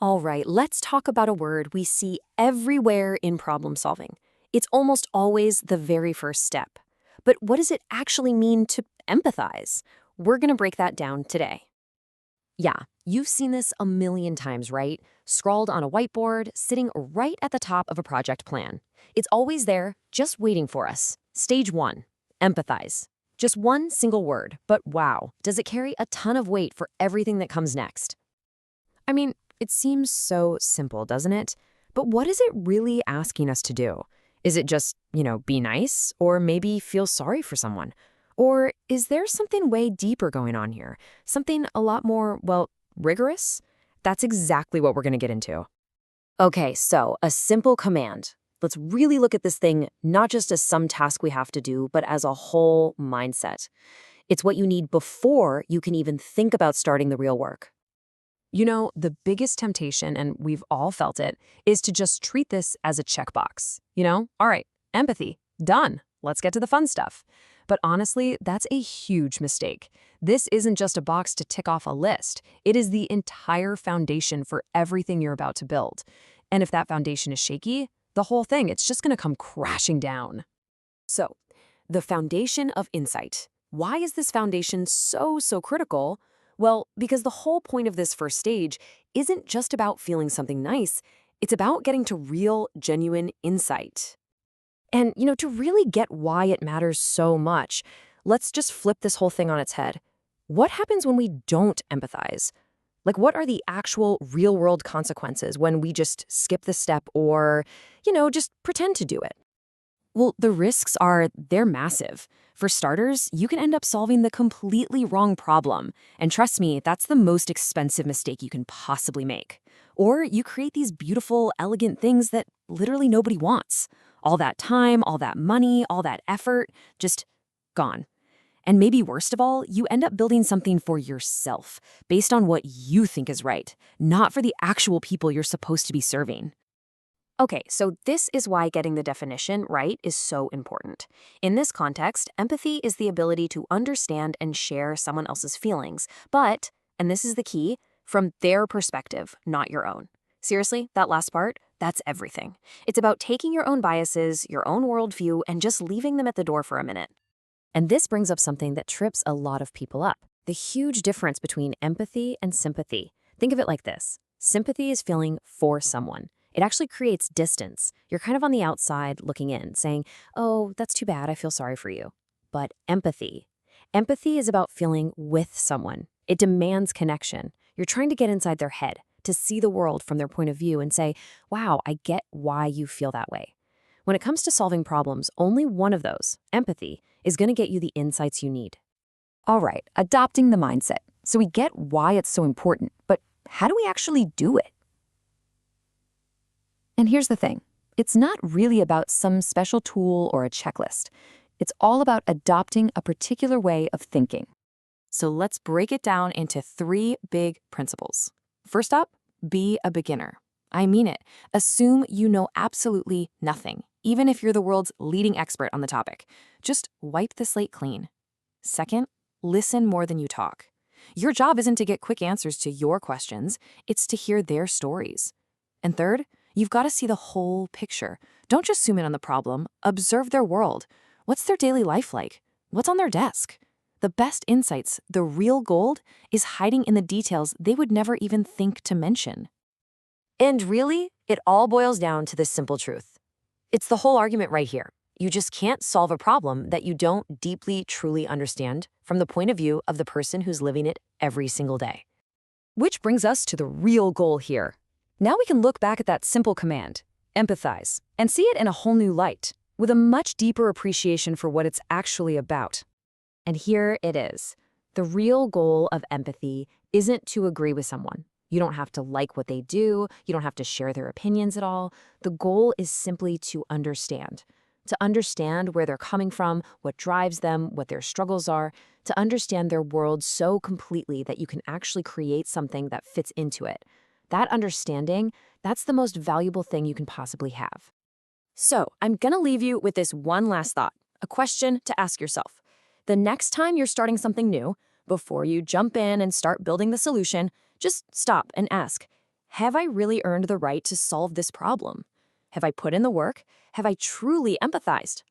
All right, let's talk about a word we see everywhere in problem solving. It's almost always the very first step. But what does it actually mean to empathize? We're going to break that down today. Yeah, you've seen this a million times, right? Scrawled on a whiteboard, sitting right at the top of a project plan. It's always there, just waiting for us. Stage 1, empathize. Just one single word, but wow, does it carry a ton of weight for everything that comes next? I mean, it seems so simple, doesn't it? But what is it really asking us to do? Is it just, be nice? Or maybe feel sorry for someone? Or is there something way deeper going on here? Something a lot more, rigorous? That's exactly what we're going to get into. Okay, so a simple command. Let's really look at this thing not just as some task we have to do, but as a whole mindset. It's what you need before you can even think about starting the real work. The biggest temptation, and we've all felt it, is to just treat this as a checkbox. All right, empathy, done. Let's get to the fun stuff. But honestly, that's a huge mistake. This isn't just a box to tick off a list. It is the entire foundation for everything you're about to build. And if that foundation is shaky, the whole thing, it's just going to come crashing down. So, the foundation of insight. Why is this foundation so critical? Well, because the whole point of this first stage isn't just about feeling something nice, it's about getting to real, genuine insight. And, to really get why it matters so much, let's just flip this whole thing on its head. What happens when we don't empathize? What are the actual real-world consequences when we just skip the step or, just pretend to do it? Well, the risks they're massive. For starters, you can end up solving the completely wrong problem. And trust me, that's the most expensive mistake you can possibly make. Or you create these beautiful, elegant things that literally nobody wants. All that time, all that money, all that effort, just gone. And maybe worst of all, you end up building something for yourself, based on what you think is right, not for the actual people you're supposed to be serving. Okay, so this is why getting the definition right is so important. In this context, empathy is the ability to understand and share someone else's feelings, but, and this is the key, from their perspective, not your own. Seriously, that last part, that's everything. It's about taking your own biases, your own worldview, and just leaving them at the door for a minute. And this brings up something that trips a lot of people up, the huge difference between empathy and sympathy. Think of it like this. Sympathy is feeling for someone. It actually creates distance. You're kind of on the outside looking in, saying, oh, that's too bad, I feel sorry for you. But empathy is about feeling with someone. It demands connection. You're trying to get inside their head, to see the world from their point of view and say, wow, I get why you feel that way. When it comes to solving problems, only one of those, empathy, is going to get you the insights you need. All right, adopting the mindset. So we get why it's so important, but how do we actually do it? And here's the thing. It's not really about some special tool or a checklist. It's all about adopting a particular way of thinking. So let's break it down into 3 big principles. First up, be a beginner. I mean it. Assume you know absolutely nothing, even if you're the world's leading expert on the topic. Just wipe the slate clean. Second, listen more than you talk. Your job isn't to get quick answers to your questions, it's to hear their stories. And third, you've got to see the whole picture. Don't just zoom in on the problem, observe their world. What's their daily life like? What's on their desk? The best insights, the real gold, is hiding in the details they would never even think to mention. And really, it all boils down to this simple truth. It's the whole argument right here. You just can't solve a problem that you don't deeply, truly understand from the point of view of the person who's living it every single day. Which brings us to the real goal here. Now we can look back at that simple command, empathize, and see it in a whole new light, with a much deeper appreciation for what it's actually about. And here it is. The real goal of empathy isn't to agree with someone. You don't have to like what they do. You don't have to share their opinions at all. The goal is simply to understand where they're coming from, what drives them, what their struggles are, to understand their world so completely that you can actually create something that fits into it. That understanding, that's the most valuable thing you can possibly have. So, I'm gonna leave you with this one last thought, a question to ask yourself. The next time you're starting something new, before you jump in and start building the solution, just stop and ask, have I really earned the right to solve this problem? Have I put in the work? Have I truly empathized?